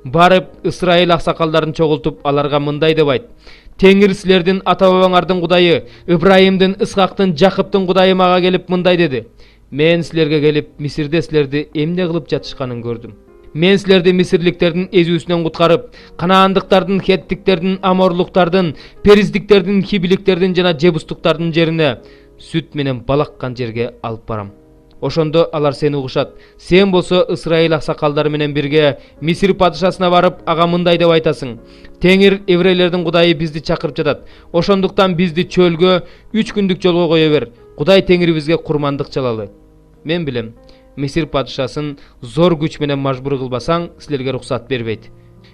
барып Ысрайыл аксакалдарын чогултуп аларга мындай деп айт: Теңир силердин ата бабаңардын Кудайы, Ибраимдин, Исхактын, Жакыптын Кудайы мага келип мындай деди: Мен силерге келип Мисирде силерди эмне кылып жатышканын көрдүм. Мен силерди мисирликтердин эзүүсүнөн куткарып, канаандыктардын, хеттиктердин, аморлуктардын, периздиктердин, хибиликтердин жана жебустуктардын жерине, сүт менен балаккан жерге алып барам. Ошондо алар сени угушат. Сен болсо Исрайыл аксакалдары менен бирге Мисир падышасына барып, ага мындай деп айтасың: Теңир еврейлердин Кудайы бизди чакырып жатат. Ошондуктан бизди чөлгө 3 күндүк жолго кое бер. Кудай Теңирибизге курмандык чалалы. Мен билем, Мисир падышасын зор күч менен мажбур кылбасаң, силерге рухсат бербейт.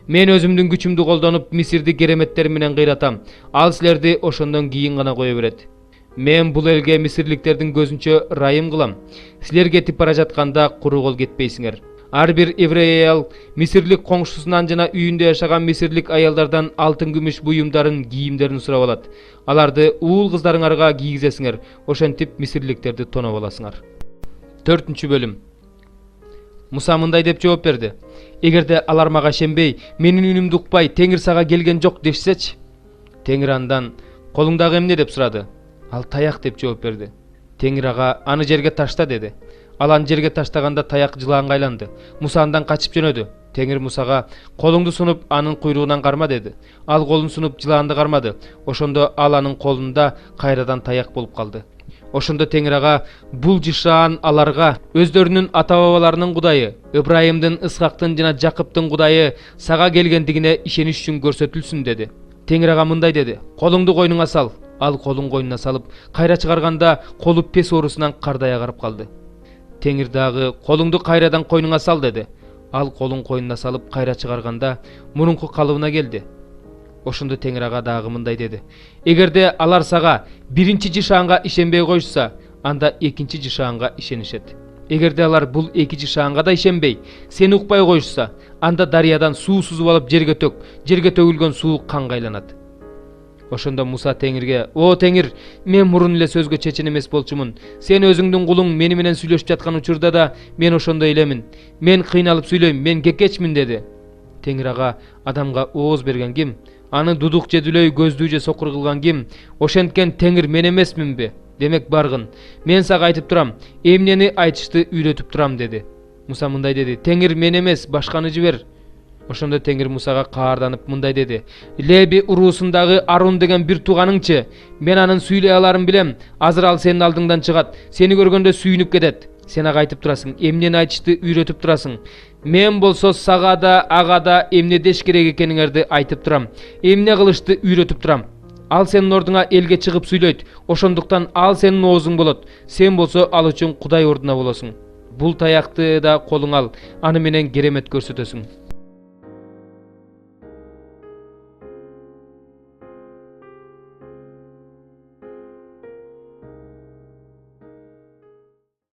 Мен өзүмдүн күчүмдү колдонуп Мисирди кереметтер менен кыйратам. Ал силерди ошондон кийин гана кое берет. Мен бул элге мисирликтердин көзүнчө ырайым кылам. Силер кетип бара жатканда куру кол кетпейсиңер. Ар бир еврей аял мисирлик коңшусунан жана үйүндө жашаган мисирлик аялдардан алтын күмүш буюмдарын, кийимдерин сурап алат. Аларды уул кыздарыңарга кийгизесиңер. Ошентип мисирликтерди тоноп аласыңар. 4-чү бөлүм. Муса мындай деп жооп берди: Эгерде алар мага ишенбей, менин үнүмдү укпай, Теңир сага келген жок дешсечи? Теңир андан: Колуңдагы эмне деп сурады. Ал таяк деп жооп берди. Теңир ага: Аны жерге ташта деди. Ал аны жерге таштаганда таяк жылаанга айланды. Муса андан качып жөнөдү. Теңир Мусага: Колуңду сунуп, анын куйругунан карма деди. Ал колун сунуп, жылаанды кармады. Ошондо ал анын колунда кайрадан таяк болуп калды. Ошондо Теңир ага: Бул жышаан аларга өздөрүнүн ата бабаларынын Кудайы, Ибраимдин, Исхактын жана Жакыптын Кудайы сага келгендигине ишениш үчүн көрсөтүлсүн деди. Теңир ага мындай деди: Колуңду койнуңа сал. Ал колун койнуна салып, кайра чыгарганда колу пес оорусунан кардай агарып калды. Теңир дагы: Колуңду кайрадан койнуңа сал деди. Ал колун койнуна салып, кайра чыгарганда мурунку калыбына келди. Ошондо Теңир ага дагы мындай деди: Эгерде алар сага биринчи жышаанга ишенбей коюшса, анда экинчи жышаанга ишенишет. Эгерде алар бул эки жышаанга да ишенбей, сени укпай коюшса, анда дарыядан суу сузуп алып жерге төк. Жерге төгүлгөн суу канга айланат. Ошондо Муса Теңирге: О Теңир, мен мурун эле сөзгө чечен эмес болчумун. Сен өзүңдүн кулуң мени менен сүйлөшүп жаткан учурда да мен ошондой элемин. Мен кыйналып сүйлөйм, мен кекечмин деди. Теңир ага: Адамга ооз берген ким? Аны дудук же дүлөй, көздүү же сокур кылган ким? Ошенткен Теңир мен эмесминби? Демек баргын. Мен сага айтып турам, эмнени айтышты үйрөтүп турам деди. Муса мындай деди: Теңир мен эмес, башканы жибер. Ошондо Теңир Мусага каарданып мындай деди: Леби уруусундагы Арун деген бир тууганыңчы. Мен анын сүйлөй аларын билем. Азыр ал сенин алдыңдан чыгат. Сени көргөндө сүйүнүп кетет. Сен ага айтып турасың, эмнени айтышты үйрөтүп турасың. Мен болсо сага да, ага да эмне деш керек экениңерди айтып турам. Эмне кылышты үйрөтүп турам. Ал сенин ордуңа элге чыгып сүйлөйт. Ошондуктан ал сенин оозуң болот. Сен болсо ал үчүн Кудай ордуна болосуң. Бул таякты да колуңа ал. Аны менен керемет көрсөтөсүң.